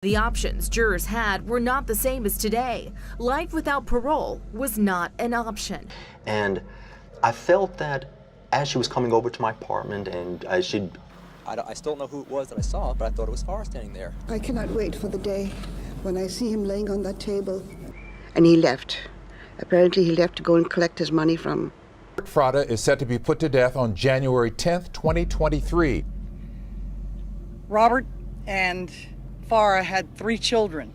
The options jurors had were not the same as today. Life without parole was not an option. And I felt that as she was coming over to my apartment and I still don't know who it was that I saw, but I thought it was Farrah standing there. I cannot wait for the day when I see him laying on that table. And he left. Apparently he left to go and collect his money from. Fratta is set to be put to death on January 10th, 2023. Robert and Farrah had 3 children.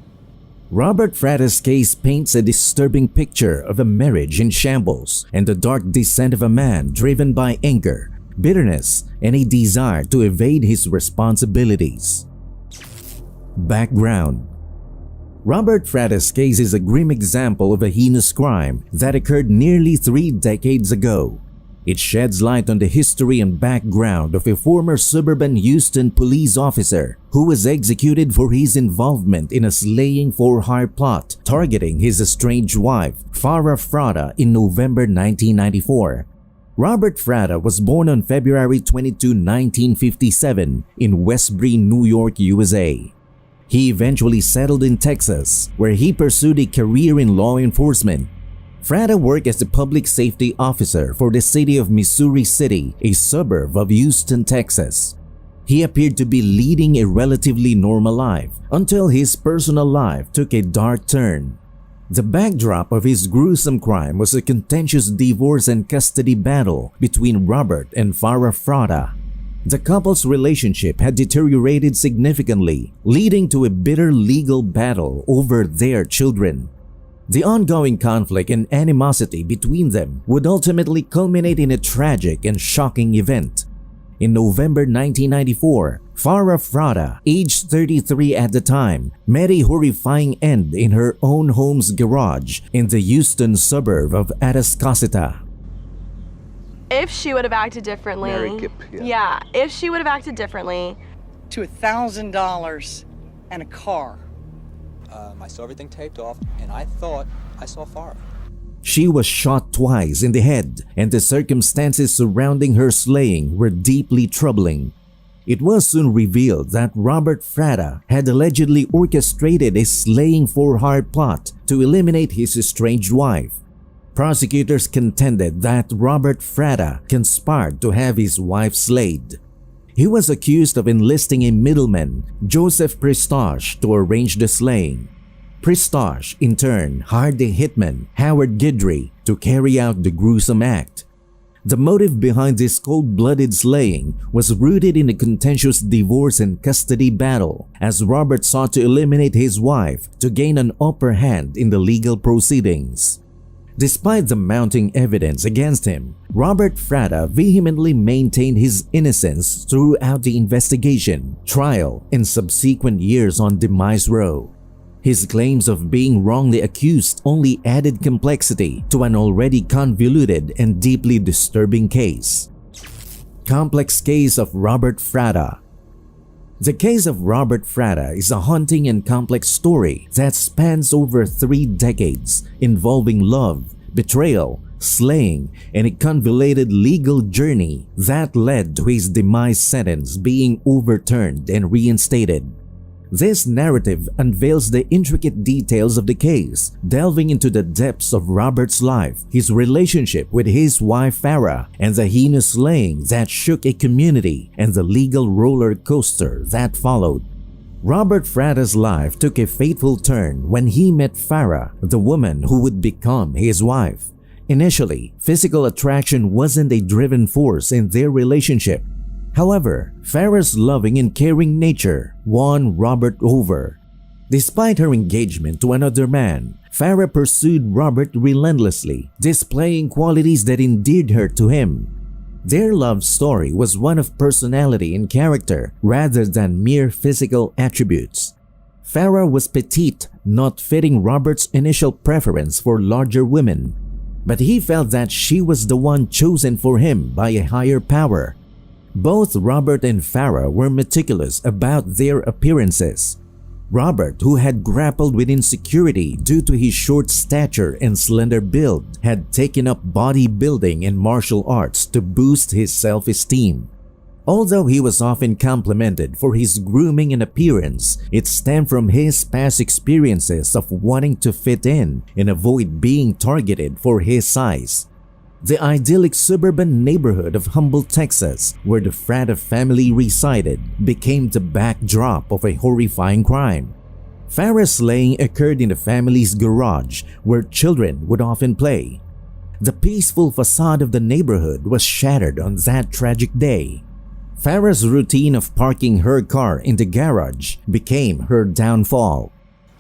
Robert Fratta's case paints a disturbing picture of a marriage in shambles and the dark descent of a man driven by anger, bitterness, and a desire to evade his responsibilities. Background: Robert Fratta's case is a grim example of a heinous crime that occurred nearly 3 decades ago. It sheds light on the history and background of a former suburban Houston police officer who was executed for his involvement in a slaying for hire plot targeting his estranged wife, Farrah Fratta, in November 1994. Robert Fratta was born on February 22, 1957 in Westbury, New York, USA. He eventually settled in Texas, where he pursued a career in law enforcement. Fratta worked as a public safety officer for the city of Missouri City, a suburb of Houston, Texas. He appeared to be leading a relatively normal life until his personal life took a dark turn. The backdrop of his gruesome crime was a contentious divorce and custody battle between Robert and Farrah Fratta. The couple's relationship had deteriorated significantly, leading to a bitter legal battle over their children. The ongoing conflict and animosity between them would ultimately culminate in a tragic and shocking event. In November 1994, Farrah Fratta, aged 33 at the time, met a horrifying end in her own home's garage in the Houston suburb of Atascocita. If she would have acted differently, if she would have acted differently, to $1,000 and a car. I saw everything taped off, and I thought I saw Farrah. She was shot twice in the head, and the circumstances surrounding her slaying were deeply troubling. It was soon revealed that Robert Fratta had allegedly orchestrated a slaying for hire plot to eliminate his estranged wife. Prosecutors contended that Robert Fratta conspired to have his wife slayed. He was accused of enlisting a middleman, Joseph Pristosh, to arrange the slaying. Pristosh, in turn, hired a hitman, Howard Guidry, to carry out the gruesome act. The motive behind this cold-blooded slaying was rooted in a contentious divorce and custody battle, as Robert sought to eliminate his wife to gain an upper hand in the legal proceedings. Despite the mounting evidence against him, Robert Fratta vehemently maintained his innocence throughout the investigation, trial, and subsequent years on Demise Row. His claims of being wrongly accused only added complexity to an already convoluted and deeply disturbing case. Complex case of Robert Fratta. The case of Robert Fratta is a haunting and complex story that spans over 3 decades, involving love, betrayal, slaying, and a convoluted legal journey that led to his demise sentence being overturned and reinstated. This narrative unveils the intricate details of the case, delving into the depths of Robert's life, his relationship with his wife Farrah, and the heinous slaying that shook a community and the legal roller coaster that followed. Robert Fratta's life took a fateful turn when he met Farrah, the woman who would become his wife. Initially, physical attraction wasn't a driving force in their relationship. However, Farrah's loving and caring nature won Robert over. Despite her engagement to another man, Farrah pursued Robert relentlessly, displaying qualities that endeared her to him. Their love story was one of personality and character rather than mere physical attributes. Farrah was petite, not fitting Robert's initial preference for larger women, but he felt that she was the one chosen for him by a higher power. Both Robert and Farrah were meticulous about their appearances. Robert, who had grappled with insecurity due to his short stature and slender build, had taken up bodybuilding and martial arts to boost his self-esteem. Although he was often complimented for his grooming and appearance, it stemmed from his past experiences of wanting to fit in and avoid being targeted for his size. The idyllic suburban neighborhood of Humble, Texas, where the Fratta family resided, became the backdrop of a horrifying crime. Farah's slaying occurred in the family's garage, where children would often play. The peaceful facade of the neighborhood was shattered on that tragic day. Farah's routine of parking her car in the garage became her downfall.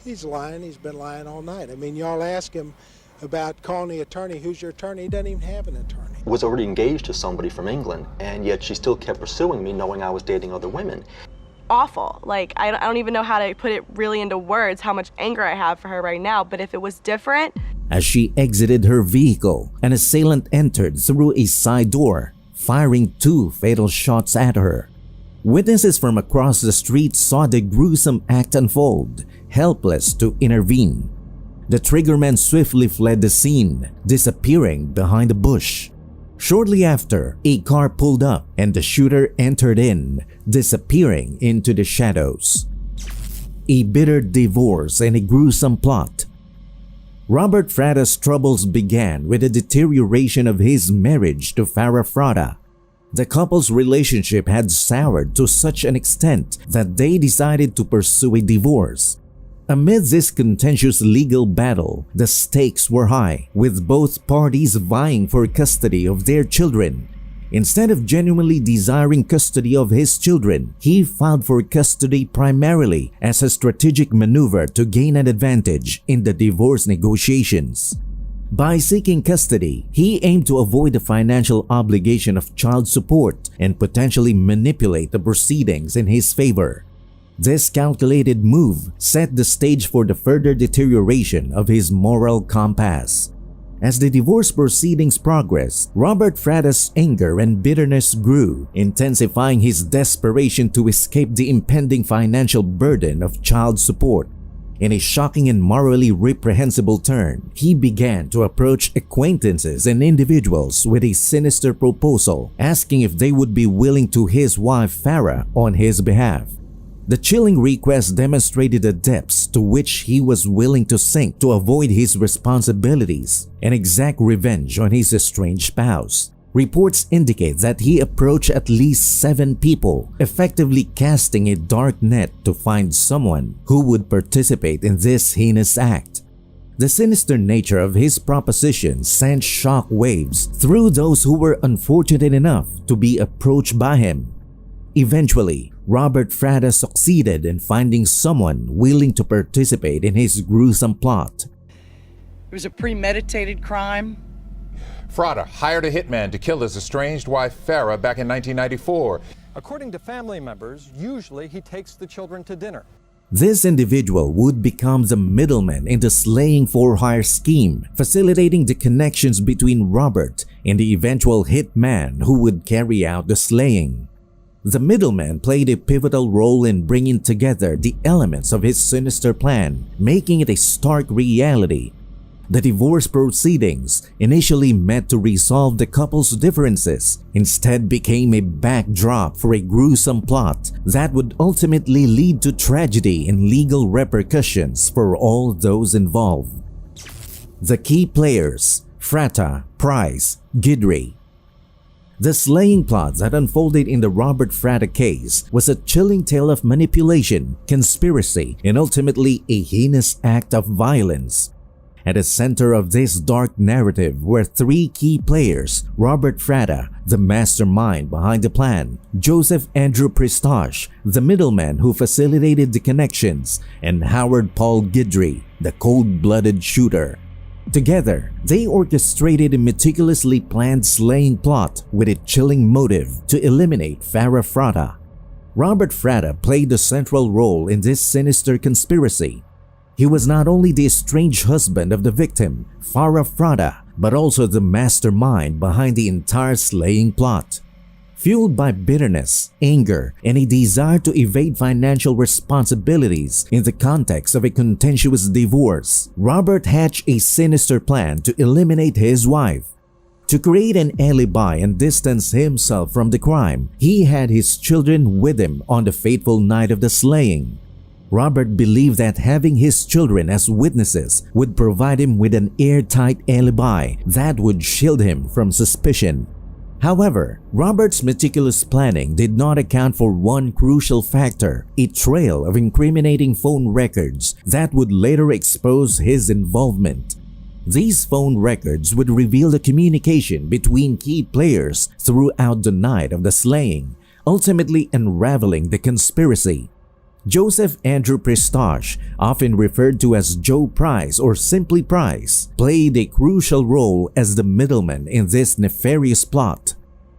He's lying. He's been lying all night. I mean, y'all ask him about calling the attorney. Who's your attorney? He doesn't even have an attorney. Was already engaged to somebody from England, and yet she still kept pursuing me, knowing I was dating other women. Awful. Like, I don't even know how to put it really into words how much anger I have for her right now, but if it was different. As she exited her vehicle, an assailant entered through a side door, firing 2 fatal shots at her. Witnesses from across the street saw the gruesome act unfold, helpless to intervene. The triggerman swiftly fled the scene, disappearing behind a bush. Shortly after, a car pulled up and the shooter entered in, disappearing into the shadows. A bitter divorce and a gruesome plot. Robert Fratta's troubles began with the deterioration of his marriage to Farah Fratta. The couple's relationship had soured to such an extent that they decided to pursue a divorce. Amid this contentious legal battle, the stakes were high, with both parties vying for custody of their children. Instead of genuinely desiring custody of his children, he filed for custody primarily as a strategic maneuver to gain an advantage in the divorce negotiations. By seeking custody, he aimed to avoid the financial obligation of child support and potentially manipulate the proceedings in his favor. This calculated move set the stage for the further deterioration of his moral compass. As the divorce proceedings progressed, Robert Fratta's anger and bitterness grew, intensifying his desperation to escape the impending financial burden of child support. In a shocking and morally reprehensible turn, he began to approach acquaintances and individuals with a sinister proposal, asking if they would be willing to his wife Farah on his behalf. The chilling request demonstrated the depths to which he was willing to sink to avoid his responsibilities and exact revenge on his estranged spouse. Reports indicate that he approached at least 7 people, effectively casting a dark net to find someone who would participate in this heinous act. The sinister nature of his proposition sent shock waves through those who were unfortunate enough to be approached by him. Eventually, Robert Fratta succeeded in finding someone willing to participate in his gruesome plot. It was a premeditated crime. Fratta hired a hitman to kill his estranged wife Farah back in 1994. According to family members, usually he takes the children to dinner. This individual would become the middleman in the slaying for hire scheme, facilitating the connections between Robert and the eventual hitman who would carry out the slaying. The middleman played a pivotal role in bringing together the elements of his sinister plan, making it a stark reality. The divorce proceedings, initially meant to resolve the couple's differences, instead became a backdrop for a gruesome plot that would ultimately lead to tragedy and legal repercussions for all those involved. The key players: Fratta, Price, Guidry. The slaying plot that unfolded in the Robert Fratta case was a chilling tale of manipulation, conspiracy, and ultimately a heinous act of violence. At the center of this dark narrative were 3 key players: Robert Fratta, the mastermind behind the plan; Joseph Andrew Pristosh, the middleman who facilitated the connections; and Howard Paul Guidry, the cold-blooded shooter. Together, they orchestrated a meticulously planned slaying plot with a chilling motive to eliminate Farah Fratta. Robert Fratta played the central role in this sinister conspiracy. He was not only the estranged husband of the victim, Farah Fratta, but also the mastermind behind the entire slaying plot. Fueled by bitterness, anger, and a desire to evade financial responsibilities in the context of a contentious divorce, Robert hatched a sinister plan to eliminate his wife. To create an alibi and distance himself from the crime, he had his children with him on the fateful night of the slaying. Robert believed that having his children as witnesses would provide him with an airtight alibi that would shield him from suspicion. However, Robert's meticulous planning did not account for one crucial factor: a trail of incriminating phone records that would later expose his involvement. These phone records would reveal the communication between key players throughout the night of the slaying, ultimately unraveling the conspiracy. Joseph Andrew Pristash, often referred to as Joe Price or simply Price, played a crucial role as the middleman in this nefarious plot.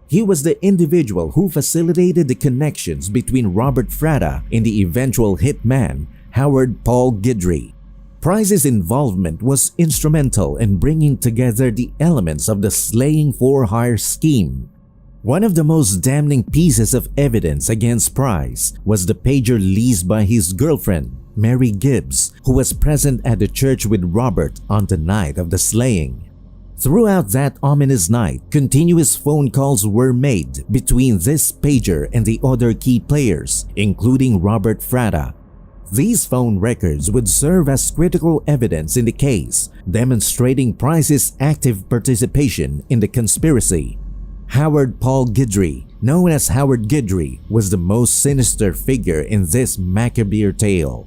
He was the individual who facilitated the connections between Robert Fratta and the eventual hitman, Howard Paul Guidry. Price's involvement was instrumental in bringing together the elements of the slaying for hire scheme. One of the most damning pieces of evidence against Price was the pager leased by his girlfriend, Mary Gibbs, who was present at the church with Robert on the night of the slaying. Throughout that ominous night, continuous phone calls were made between this pager and the other key players, including Robert Fratta. These phone records would serve as critical evidence in the case, demonstrating Price's active participation in the conspiracy. Howard Paul Guidry, known as Howard Guidry, was the most sinister figure in this macabre tale.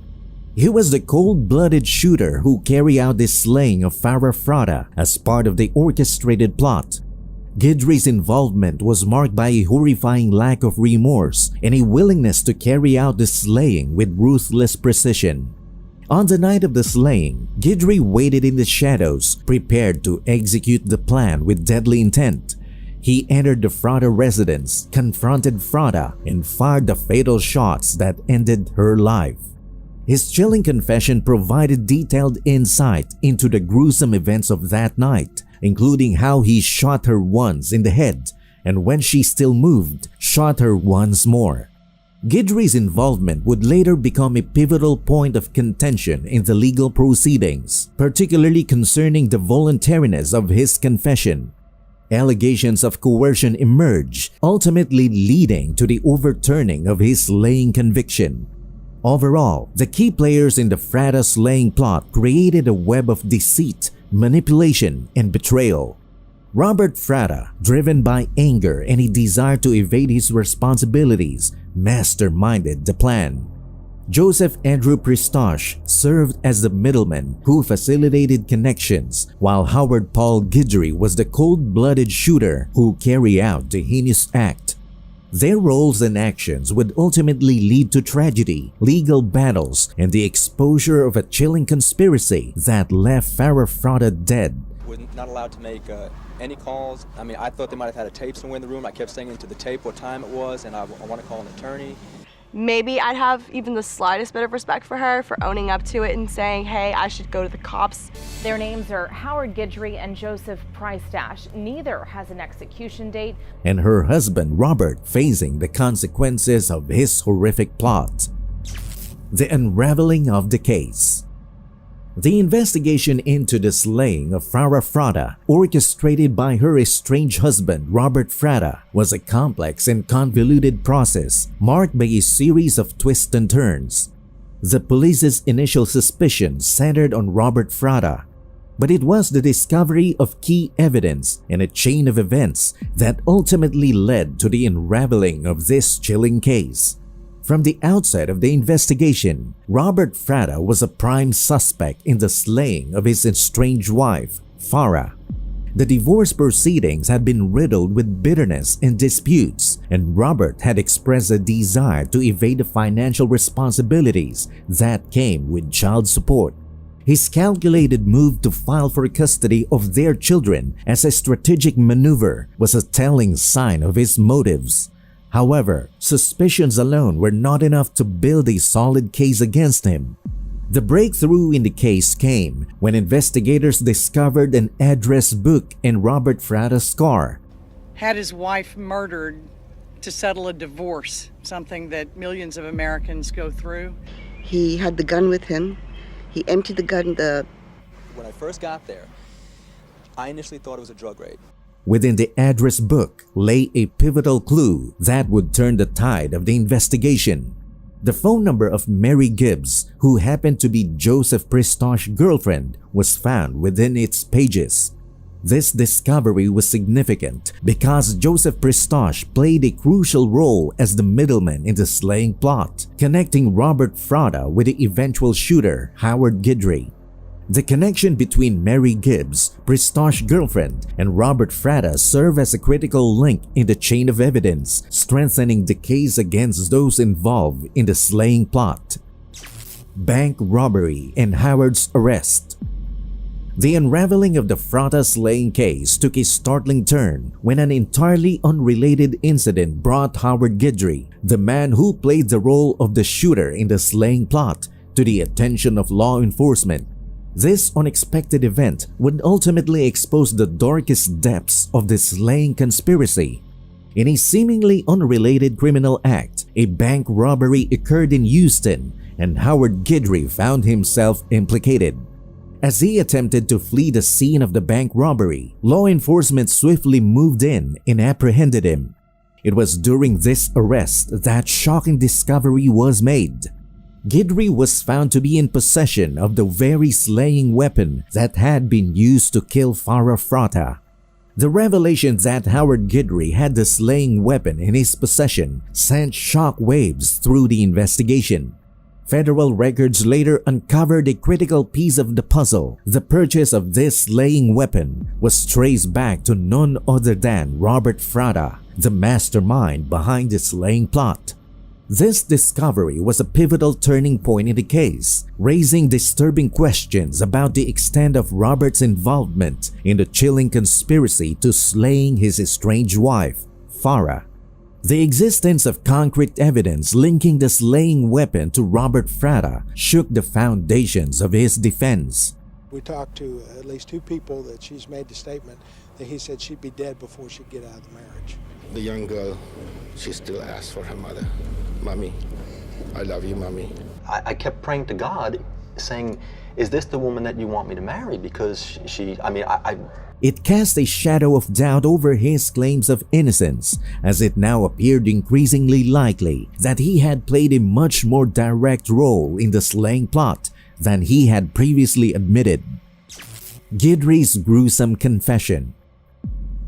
He was the cold-blooded shooter who carried out the slaying of Farah Fratta as part of the orchestrated plot. Guidry's involvement was marked by a horrifying lack of remorse and a willingness to carry out the slaying with ruthless precision. On the night of the slaying, Guidry waited in the shadows, prepared to execute the plan with deadly intent. He entered the Fratta residence, confronted Fratta, and fired the fatal shots that ended her life. His chilling confession provided detailed insight into the gruesome events of that night, including how he shot her once in the head, and when she still moved, shot her once more. Guidry's involvement would later become a pivotal point of contention in the legal proceedings, particularly concerning the voluntariness of his confession. Allegations of coercion emerged, ultimately leading to the overturning of his slaying conviction. Overall, the key players in the Fratta slaying plot created a web of deceit, manipulation, and betrayal. Robert Fratta, driven by anger and a desire to evade his responsibilities, masterminded the plan. Joseph Andrew Pristash served as the middleman who facilitated connections, while Howard Paul Guidry was the cold-blooded shooter who carried out the heinous act. Their roles and actions would ultimately lead to tragedy, legal battles, and the exposure of a chilling conspiracy that left Farah Fratta dead. Was not allowed to make any calls. I mean, I thought they might have had a tape somewhere in the room. I kept saying into the tape what time it was, and I want to call an attorney. Maybe I'd have even the slightest bit of respect for her for owning up to it and saying, hey, I should go to the cops. Their names are Howard Guidry and Joseph Pristash. Neither has an execution date. And her husband Robert facing the consequences of his horrific plot. The unraveling of the case. The investigation into the slaying of Farah Fratta, orchestrated by her estranged husband Robert Fratta, was a complex and convoluted process marked by a series of twists and turns. The police's initial suspicions centered on Robert Fratta, but it was the discovery of key evidence and a chain of events that ultimately led to the unraveling of this chilling case. From the outset of the investigation, Robert Fratta was a prime suspect in the slaying of his estranged wife, Farah. The divorce proceedings had been riddled with bitterness and disputes, and Robert had expressed a desire to evade the financial responsibilities that came with child support. His calculated move to file for custody of their children as a strategic maneuver was a telling sign of his motives. However, suspicions alone were not enough to build a solid case against him. The breakthrough in the case came when investigators discovered an address book in Robert Fratta's car. Had his wife murdered to settle a divorce, something that millions of Americans go through. He had the gun with him. He emptied the gun. When I first got there, I initially thought it was a drug raid. within the address book lay a pivotal clue that would turn the tide of the investigation. The phone number of Mary Gibbs, who happened to be Joseph Pristosh's girlfriend, was found within its pages. This discovery was significant because Joseph Pristosh played a crucial role as the middleman in the slaying plot, connecting Robert Fratta with the eventual shooter, Howard Guidry. The connection between Mary Gibbs, Pristosh's girlfriend, and Robert Fratta served as a critical link in the chain of evidence, strengthening the case against those involved in the slaying plot. Bank robbery and Howard's arrest. The unraveling of the Fratta slaying case took a startling turn when an entirely unrelated incident brought Howard Guidry, the man who played the role of the shooter in the slaying plot, to the attention of law enforcement. This unexpected event would ultimately expose the darkest depths of the slaying conspiracy. In a seemingly unrelated criminal act, a bank robbery occurred in Houston, and Howard Guidry found himself implicated. As he attempted to flee the scene of the bank robbery, law enforcement swiftly moved in and apprehended him. It was during this arrest that shocking discovery was made. Guidry was found to be in possession of the very slaying weapon that had been used to kill Farah Fratta. The revelation that Howard Guidry had the slaying weapon in his possession sent shock waves through the investigation. Federal records later uncovered a critical piece of the puzzle. The purchase of this slaying weapon was traced back to none other than Robert Fratta, the mastermind behind the slaying plot. This discovery was a pivotal turning point in the case, raising disturbing questions about the extent of Robert's involvement in the chilling conspiracy to slaying his estranged wife, Farah. The existence of concrete evidence linking the slaying weapon to Robert Fratta shook the foundations of his defense. We talked to at least two people that she's made the statement that he said she'd be dead before she'd get out of the marriage. The young girl, she still asks for her mother. Mommy, I love you, Mommy. I kept praying to God, saying, is this the woman that you want me to marry? Because It cast a shadow of doubt over his claims of innocence, as it now appeared increasingly likely that he had played a much more direct role in the slaying plot than he had previously admitted. Guidry's gruesome confession.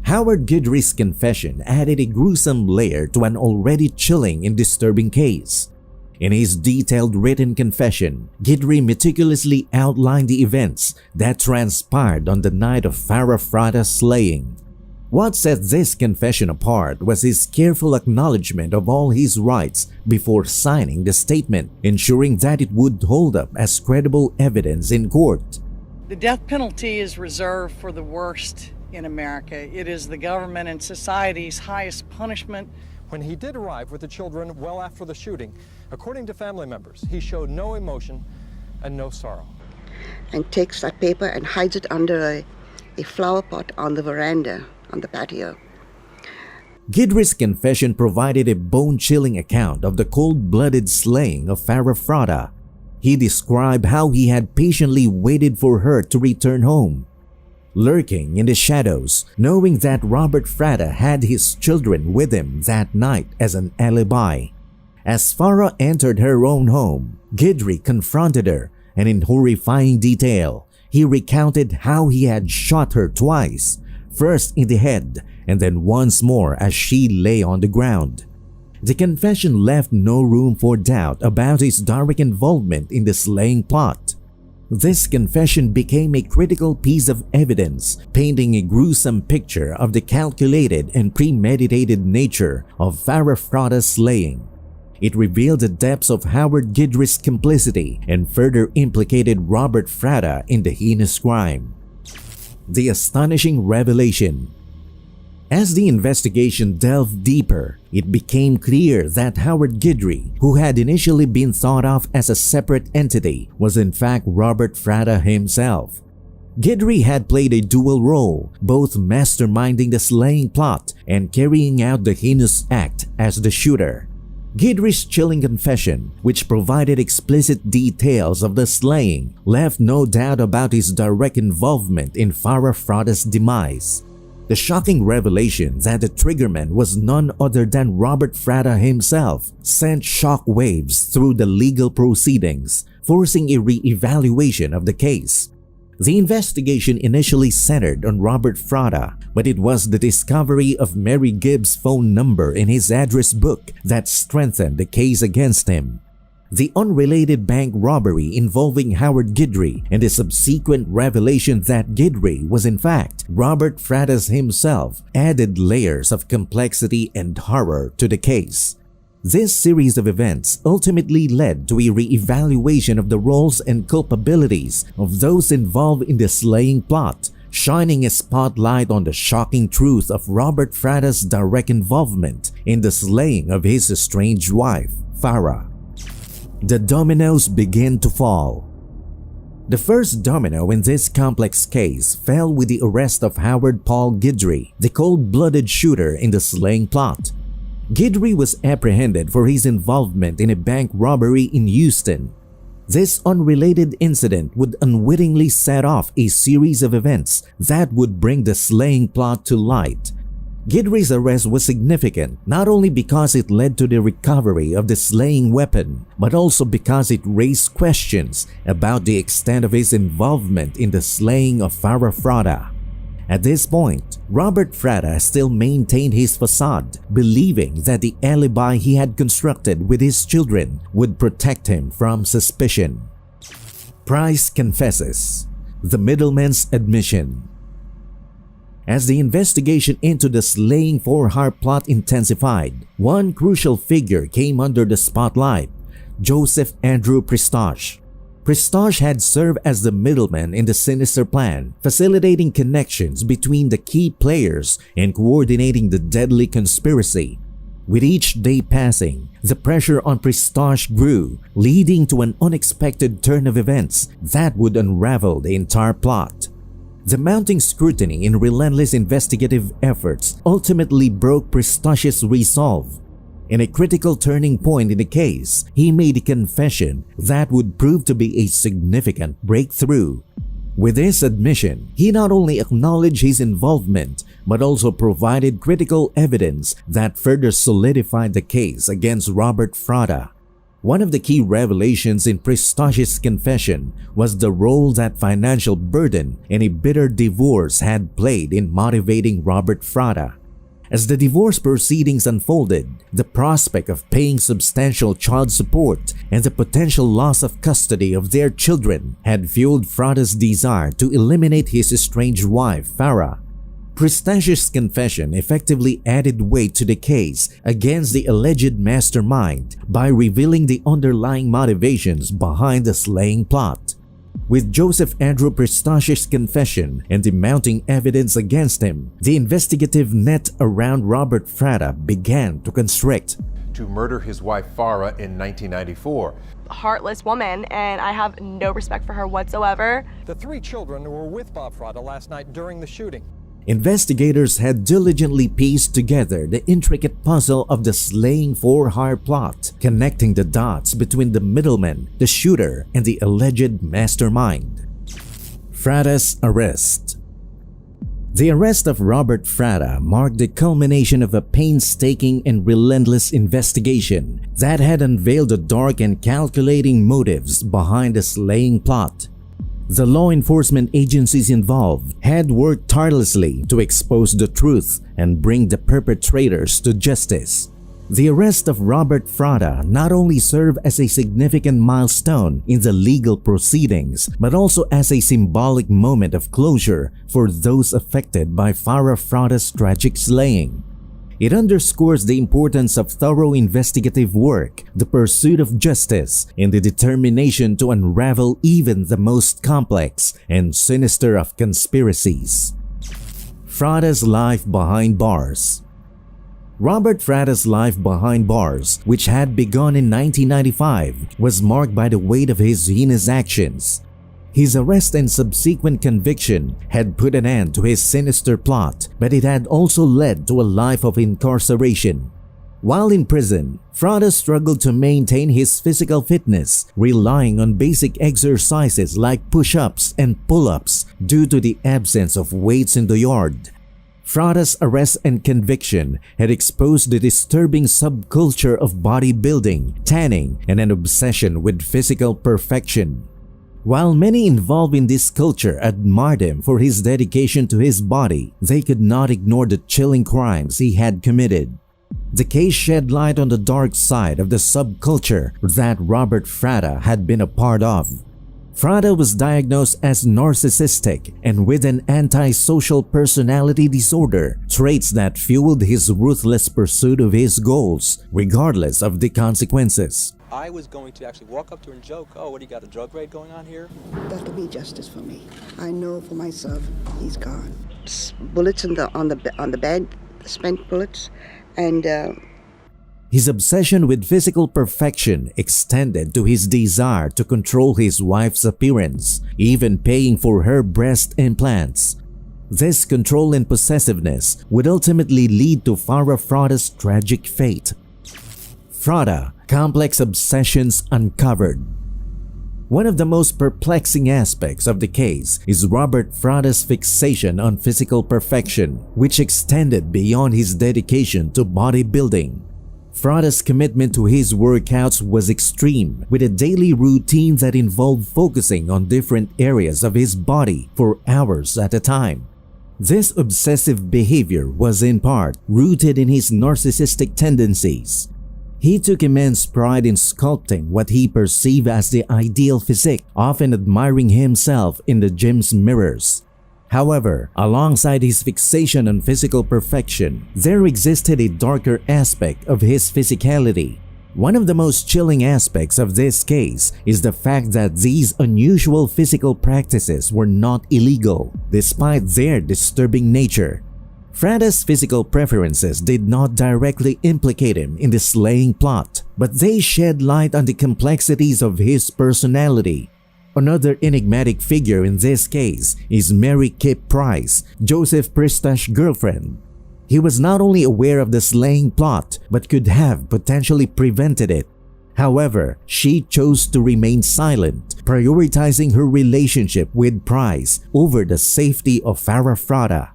Howard Guidry's confession added a gruesome layer to an already chilling and disturbing case. In his detailed written confession, Guidry meticulously outlined the events that transpired on the night of Farah Fratta's slaying. What set this confession apart was his careful acknowledgement of all his rights before signing the statement, ensuring that it would hold up as credible evidence in court. The death penalty is reserved for the worst in America. It is the government and society's highest punishment. When he did arrive with the children well after the shooting, according to family members, he showed no emotion and no sorrow. And takes that paper and hides it under a flower pot on the veranda, on the patio. Guidry's confession provided a bone-chilling account of the cold-blooded slaying of Farah Fratta. He described how he had patiently waited for her to return home, lurking in the shadows, knowing that Robert Fratta had his children with him that night as an alibi. As Farah entered her own home, Guidry confronted her, and in horrifying detail, he recounted how he had shot her twice, first in the head and then once more as she lay on the ground. The confession left no room for doubt about his direct involvement in the slaying plot. This confession became a critical piece of evidence, painting a gruesome picture of the calculated and premeditated nature of Farah Fratta's slaying. It revealed the depths of Howard Guidry's complicity and further implicated Robert Fratta in the heinous crime. The astonishing revelation. As the investigation delved deeper, it became clear that Howard Guidry, who had initially been thought of as a separate entity, was in fact Robert Fratta himself. Guidry had played a dual role, both masterminding the slaying plot and carrying out the heinous act as the shooter. Guidry's chilling confession, which provided explicit details of the slaying, left no doubt about his direct involvement in Farah Fratta's demise. The shocking revelation that the triggerman was none other than Robert Fratta himself sent shock waves through the legal proceedings, forcing a re-evaluation of the case. The investigation initially centered on Robert Fratta, but it was the discovery of Mary Gibbs' phone number in his address book that strengthened the case against him. The unrelated bank robbery involving Howard Guidry and the subsequent revelation that Guidry was in fact Robert Fratta himself added layers of complexity and horror to the case. This series of events ultimately led to a re-evaluation of the roles and culpabilities of those involved in the slaying plot, shining a spotlight on the shocking truth of Robert Fratta's direct involvement in the slaying of his estranged wife, Farah. The dominoes begin to fall. The first domino in this complex case fell with the arrest of Howard Paul Guidry, the cold-blooded shooter in the slaying plot. Guidry was apprehended for his involvement in a bank robbery in Houston. This unrelated incident would unwittingly set off a series of events that would bring the slaying plot to light. Guidry's arrest was significant not only because it led to the recovery of the slaying weapon, but also because it raised questions about the extent of his involvement in the slaying of Farah Fratta. At this point, Robert Fratta still maintained his facade, believing that the alibi he had constructed with his children would protect him from suspicion. Price confesses. The middleman's admission. As the investigation into the slaying for hire plot intensified, one crucial figure came under the spotlight: Joseph Andrew Pristosh. Pristosh had served as the middleman in the sinister plan, facilitating connections between the key players and coordinating the deadly conspiracy. With each day passing, the pressure on Pristosh grew, leading to an unexpected turn of events that would unravel the entire plot. The mounting scrutiny and relentless investigative efforts ultimately broke Pristosh's resolve. In a critical turning point in the case, he made a confession that would prove to be a significant breakthrough. With this admission, he not only acknowledged his involvement, but also provided critical evidence that further solidified the case against Robert Fratta. One of the key revelations in Pristosh's confession was the role that financial burden and a bitter divorce had played in motivating Robert Fratta. As the divorce proceedings unfolded, the prospect of paying substantial child support and the potential loss of custody of their children had fueled Fratta's desire to eliminate his estranged wife, Farah. Pristosh's confession effectively added weight to the case against the alleged mastermind by revealing the underlying motivations behind the slaying plot. With Joseph Andrew Pristosh's confession and the mounting evidence against him, the investigative net around Robert Fratta began to constrict. To murder his wife Farah in 1994. Heartless woman, and I have no respect for her whatsoever. The three children were with Bob Fratta last night during the shooting. Investigators had diligently pieced together the intricate puzzle of the slaying for hire plot, connecting the dots between the middleman, the shooter, and the alleged mastermind. Fratta's arrest. The arrest of Robert Fratta marked the culmination of a painstaking and relentless investigation that had unveiled the dark and calculating motives behind the slaying plot. The law enforcement agencies involved had worked tirelessly to expose the truth and bring the perpetrators to justice. The arrest of Robert Fratta not only served as a significant milestone in the legal proceedings, but also as a symbolic moment of closure for those affected by Farah Fratta's tragic slaying. It underscores the importance of thorough investigative work, the pursuit of justice, and the determination to unravel even the most complex and sinister of conspiracies. Fratta's life behind bars. Robert Fratta's life behind bars, which had begun in 1995, was marked by the weight of his heinous actions. His arrest and subsequent conviction had put an end to his sinister plot, but it had also led to a life of incarceration. While in prison, Fratta struggled to maintain his physical fitness, relying on basic exercises like push-ups and pull-ups due to the absence of weights in the yard. Frada's arrest and conviction had exposed the disturbing subculture of bodybuilding, tanning, and an obsession with physical perfection. While many involved in this culture admired him for his dedication to his body, they could not ignore the chilling crimes he had committed. The case shed light on the dark side of the subculture that Robert Frada had been a part of. Frada was diagnosed as narcissistic and with an antisocial personality disorder, traits that fueled his ruthless pursuit of his goals, regardless of the consequences. I was going to actually walk up to her and joke, "Oh, what do you got, a drug raid going on here?" That'll be justice for me. I know for myself he's gone. Bullets on the bed, spent bullets, and his obsession with physical perfection extended to his desire to control his wife's appearance, even paying for her breast implants. This control and possessiveness would ultimately lead to Farah Frada's tragic fate. Frada, complex obsessions uncovered. One of the most perplexing aspects of the case is Robert Frada's fixation on physical perfection, which extended beyond his dedication to bodybuilding. Frada's commitment to his workouts was extreme, with a daily routine that involved focusing on different areas of his body for hours at a time. This obsessive behavior was in part rooted in his narcissistic tendencies. He took immense pride in sculpting what he perceived as the ideal physique, often admiring himself in the gym's mirrors. However, alongside his fixation on physical perfection, there existed a darker aspect of his physicality. One of the most chilling aspects of this case is the fact that these unusual physical practices were not illegal, despite their disturbing nature. Frada's physical preferences did not directly implicate him in the slaying plot, but they shed light on the complexities of his personality. Another enigmatic figure in this case is Mary Kip Price, Joseph Pristash's girlfriend. He was not only aware of the slaying plot, but could have potentially prevented it. However, she chose to remain silent, prioritizing her relationship with Price over the safety of Farah Frada.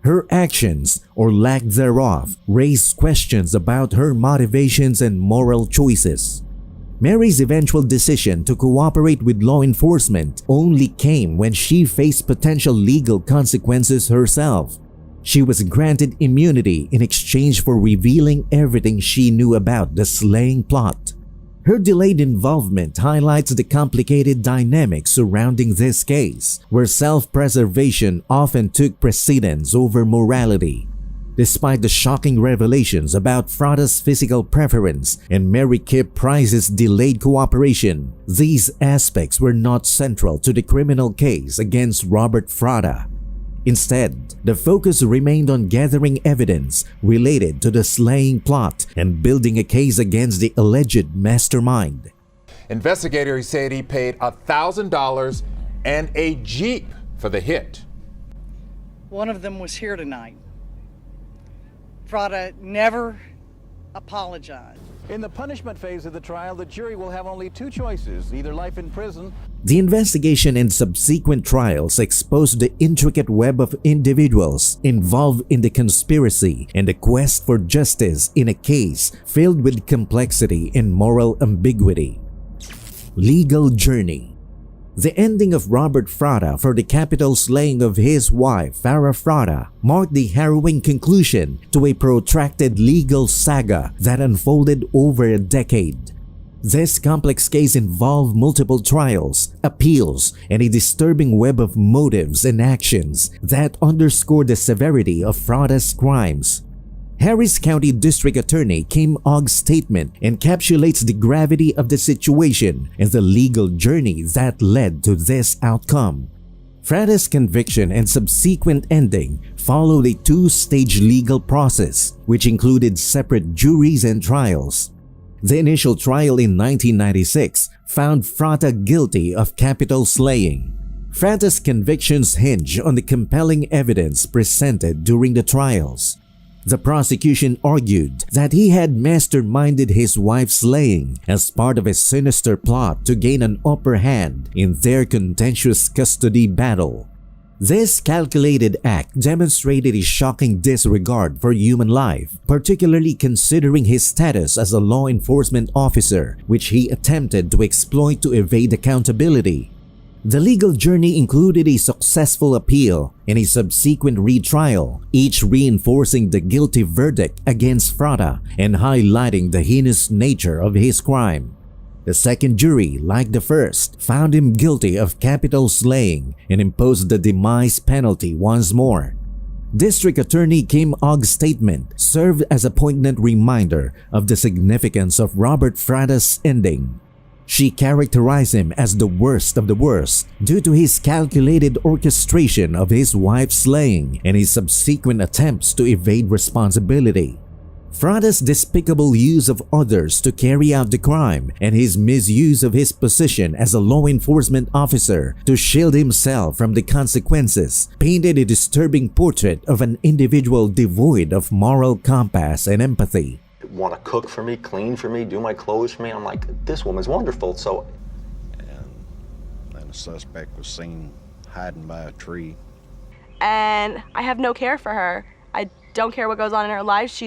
Her actions, or lack thereof, raised questions about her motivations and moral choices. Mary's eventual decision to cooperate with law enforcement only came when she faced potential legal consequences herself. She was granted immunity in exchange for revealing everything she knew about the slaying plot. Her delayed involvement highlights the complicated dynamics surrounding this case, where self-preservation often took precedence over morality. Despite the shocking revelations about Frada's physical preference and Mary Kip Price's delayed cooperation, these aspects were not central to the criminal case against Robert Frada. Instead, the focus remained on gathering evidence related to the slaying plot and building a case against the alleged mastermind. Investigators said he paid $1,000 and a Jeep for the hit. One of them was here tonight. Frada never apologized. In the punishment phase of the trial, the jury will have only two choices, either life in prison. The investigation and subsequent trials exposed the intricate web of individuals involved in the conspiracy and the quest for justice in a case filled with complexity and moral ambiguity. Legal journey. The ending of Robert Frada for the capital slaying of his wife, Farah Frada, marked the harrowing conclusion to a protracted legal saga that unfolded over a decade. This complex case involved multiple trials, appeals, and a disturbing web of motives and actions that underscore the severity of Frada's crimes. Harris County District Attorney Kim Ogg's statement encapsulates the gravity of the situation and the legal journey that led to this outcome. Frada's conviction and subsequent ending followed a two-stage legal process, which included separate juries and trials. The initial trial in 1996 found Frada guilty of capital slaying. Frada's convictions hinge on the compelling evidence presented during the trials. The prosecution argued that he had masterminded his wife's slaying as part of a sinister plot to gain an upper hand in their contentious custody battle. This calculated act demonstrated his shocking disregard for human life, particularly considering his status as a law enforcement officer, which he attempted to exploit to evade accountability. The legal journey included a successful appeal and a subsequent retrial, each reinforcing the guilty verdict against Fratta and highlighting the heinous nature of his crime. The second jury, like the first, found him guilty of capital slaying and imposed the demise penalty once more. District Attorney Kim Ogg's statement served as a poignant reminder of the significance of Robert Fratta's ending. She characterized him as the worst of the worst due to his calculated orchestration of his wife's slaying and his subsequent attempts to evade responsibility. Fratta's despicable use of others to carry out the crime and his misuse of his position as a law enforcement officer to shield himself from the consequences painted a disturbing portrait of an individual devoid of moral compass and empathy. Want to cook for me, clean for me, do my clothes for me. I'm like, this woman's wonderful. So, and then the suspect was seen hiding by a tree. And I have no care for her. I don't care what goes on in her life.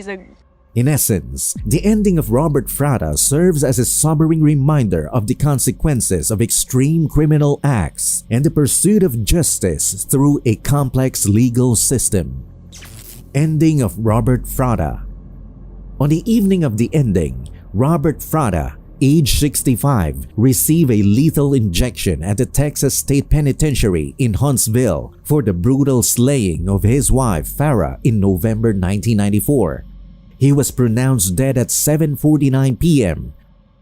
In essence, the ending of Robert Fratta serves as a sobering reminder of the consequences of extreme criminal acts and the pursuit of justice through a complex legal system. Ending of Robert Fratta. On the evening of the ending, Robert Fratta, age 65, received a lethal injection at the Texas State Penitentiary in Huntsville for the brutal slaying of his wife Farah in November 1994. He was pronounced dead at 7:49 p.m.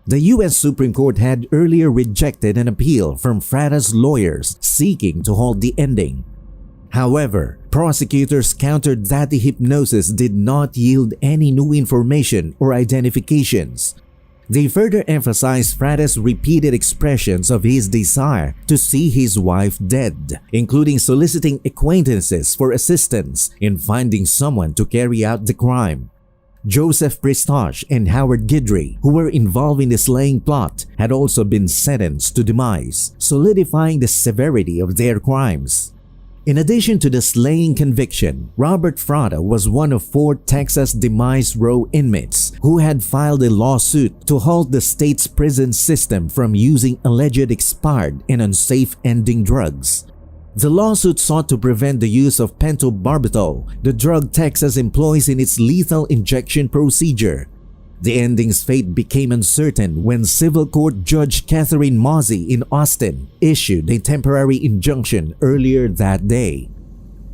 The U.S. Supreme Court had earlier rejected an appeal from Fratta's lawyers seeking to halt the ending. However, prosecutors countered that the hypnosis did not yield any new information or identifications. They further emphasized Fratta's repeated expressions of his desire to see his wife dead, including soliciting acquaintances for assistance in finding someone to carry out the crime. Joseph Pristosh and Howard Guidry, who were involved in the slaying plot, had also been sentenced to demise, solidifying the severity of their crimes. In addition to the slaying conviction, Robert Fratta was one of 4 Texas Demise Row inmates who had filed a lawsuit to halt the state's prison system from using alleged expired and unsafe ending drugs. The lawsuit sought to prevent the use of pentobarbital, the drug Texas employs in its lethal injection procedure. The ending's fate became uncertain when Civil Court Judge Catherine Mozzie in Austin issued a temporary injunction earlier that day.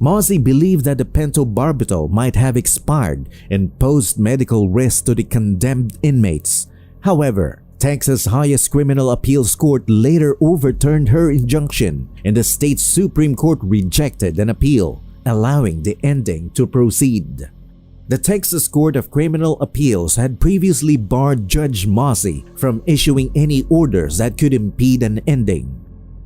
Mozzie believed that the pentobarbital might have expired and posed medical risk to the condemned inmates. However, Texas' highest criminal appeals court later overturned her injunction, and the state Supreme Court rejected an appeal, allowing the ending to proceed. The Texas Court of Criminal Appeals had previously barred Judge Mozzie from issuing any orders that could impede an ending.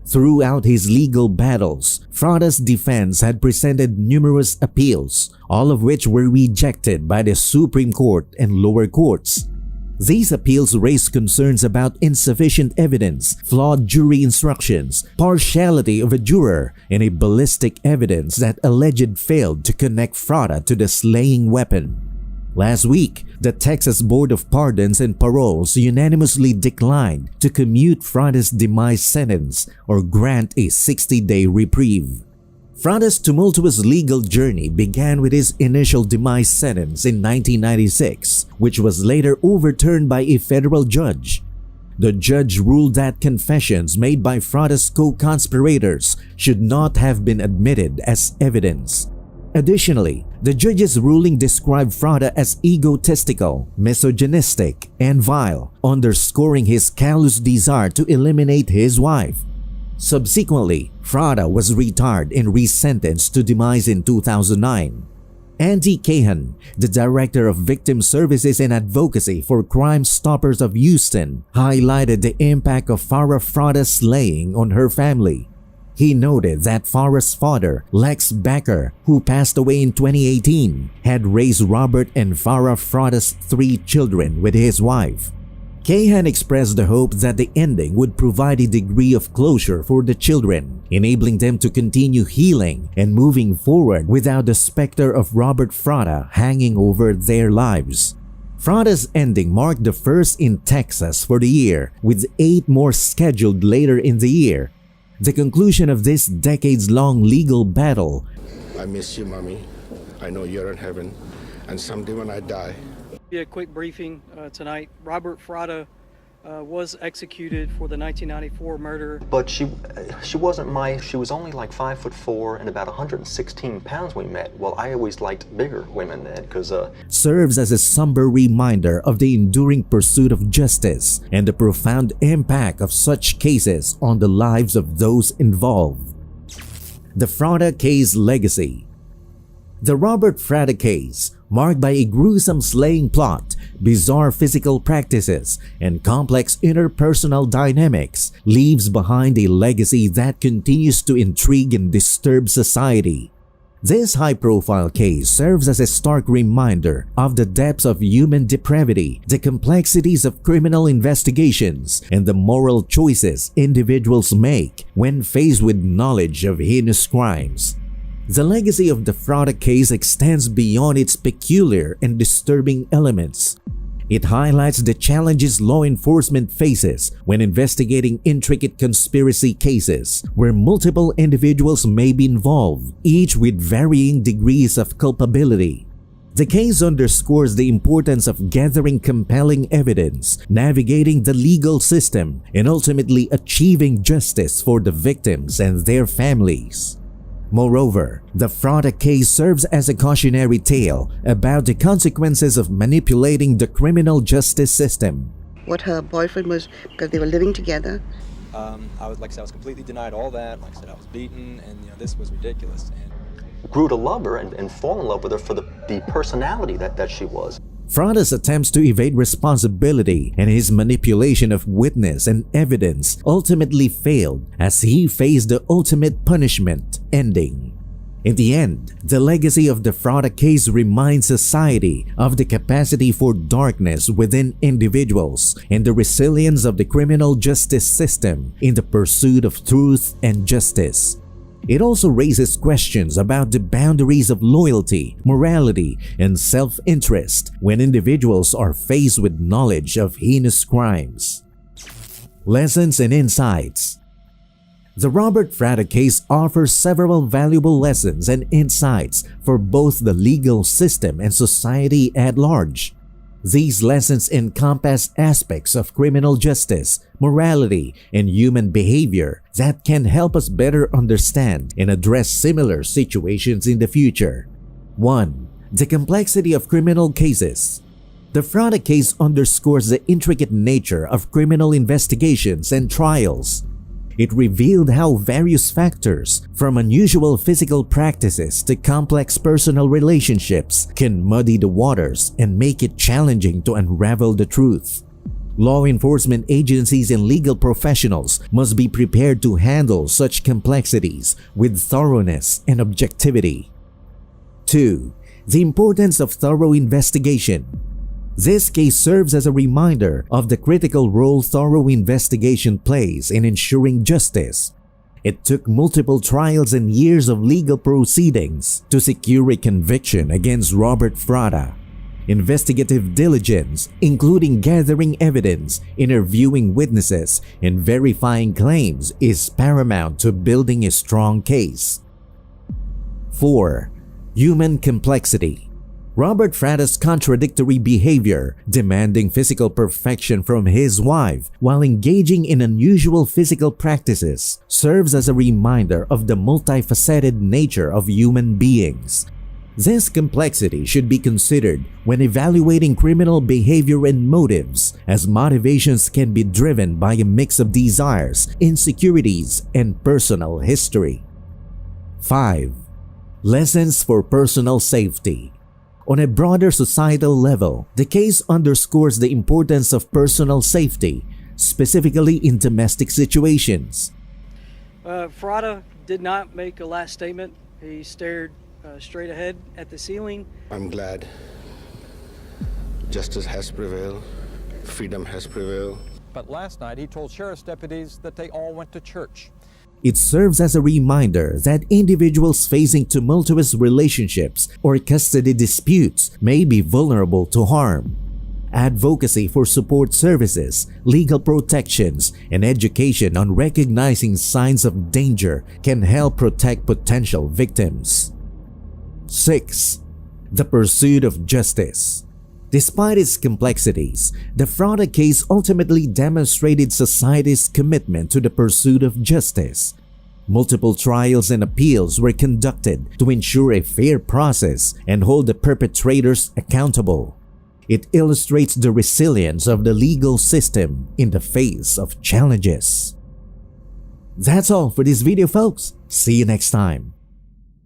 Throughout his legal battles, Fratta's defense had presented numerous appeals, all of which were rejected by the Supreme Court and lower courts. These appeals raised concerns about insufficient evidence, flawed jury instructions, partiality of a juror, and a ballistic evidence that alleged failed to connect Fratta to the slaying weapon. Last week, the Texas Board of Pardons and Paroles unanimously declined to commute Fratta's demise sentence or grant a 60-day reprieve. Fratta's tumultuous legal journey began with his initial demise sentence in 1996, which was later overturned by a federal judge. The judge ruled that confessions made by Fratta's co-conspirators should not have been admitted as evidence. Additionally, the judge's ruling described Fratta as egotistical, misogynistic, and vile, underscoring his callous desire to eliminate his wife. Subsequently, Fratta was retired and resentenced to demise in 2009. Andy Cahan, the Director of Victim Services and Advocacy for Crime Stoppers of Houston, highlighted the impact of Farah Fratta's slaying on her family. He noted that Farah's father, Lex Becker, who passed away in 2018, had raised Robert and Farah Fratta's 3 children with his wife. Kahan expressed the hope that the ending would provide a degree of closure for the children, enabling them to continue healing and moving forward without the specter of Robert Frada hanging over their lives. Frada's ending marked the first in Texas for the year, with 8 more scheduled later in the year. The conclusion of this decades-long legal battle. I miss you, Mommy. I know you're in heaven, and someday when I die. A quick briefing tonight. Robert Frada was executed for the 1994 murder. But she wasn't she was only like 5'4" and about 116 pounds when we met. Well, I always liked bigger women then because serves as a somber reminder of the enduring pursuit of justice and the profound impact of such cases on the lives of those involved. The Frada Case Legacy. The Robert Frada case, marked by a gruesome slaying plot, bizarre physical practices, and complex interpersonal dynamics, leaves behind a legacy that continues to intrigue and disturb society. This high-profile case serves as a stark reminder of the depths of human depravity, the complexities of criminal investigations, and the moral choices individuals make when faced with knowledge of heinous crimes. The legacy of the Frada case extends beyond its peculiar and disturbing elements. It highlights the challenges law enforcement faces when investigating intricate conspiracy cases where multiple individuals may be involved, each with varying degrees of culpability. The case underscores the importance of gathering compelling evidence, navigating the legal system, and ultimately achieving justice for the victims and their families. Moreover, the Frada case serves as a cautionary tale about the consequences of manipulating the criminal justice system. What her boyfriend was, because they were living together. I was completely denied all that. Like I said, I was beaten, and this was ridiculous. And grew to love her and fall in love with her for the personality that she was. Frada's attempts to evade responsibility and his manipulation of witness and evidence ultimately failed as he faced the ultimate punishment, ending. In the end, the legacy of the Frada case reminds society of the capacity for darkness within individuals and the resilience of the criminal justice system in the pursuit of truth and justice. It also raises questions about the boundaries of loyalty, morality, and self-interest when individuals are faced with knowledge of heinous crimes. Lessons and insights. The Robert Frada case offers several valuable lessons and insights for both the legal system and society at large. These lessons encompass aspects of criminal justice, morality, and human behavior that can help us better understand and address similar situations in the future. 1. The complexity of criminal cases. The Frada case underscores the intricate nature of criminal investigations and trials. It revealed how various factors, from unusual physical practices to complex personal relationships, can muddy the waters and make it challenging to unravel the truth. Law enforcement agencies and legal professionals must be prepared to handle such complexities with thoroughness and objectivity. 2. The importance of thorough investigation. This case serves as a reminder of the critical role thorough investigation plays in ensuring justice. It took multiple trials and years of legal proceedings to secure a conviction against Robert Frada. Investigative diligence, including gathering evidence, interviewing witnesses, and verifying claims, is paramount to building a strong case. 4. Human complexity. Robert Frada's contradictory behavior, demanding physical perfection from his wife while engaging in unusual physical practices, serves as a reminder of the multifaceted nature of human beings. This complexity should be considered when evaluating criminal behavior and motives, as motivations can be driven by a mix of desires, insecurities, and personal history. 5. Lessons for personal safety. On a broader societal level, the case underscores the importance of personal safety, specifically in domestic situations. Frada did not make a last statement. He stared straight ahead at the ceiling. I'm glad justice has prevailed freedom has prevailed. But last night he told sheriff's deputies that they all went to church. It serves as a reminder that individuals facing tumultuous relationships or custody disputes may be vulnerable to harm. Advocacy for support services, legal protections, and education on recognizing signs of danger can help protect potential victims. 6. The pursuit of justice. Despite its complexities, the Frauda case ultimately demonstrated society's commitment to the pursuit of justice. Multiple trials and appeals were conducted to ensure a fair process and hold the perpetrators accountable. It illustrates the resilience of the legal system in the face of challenges. That's all for this video, folks. See you next time.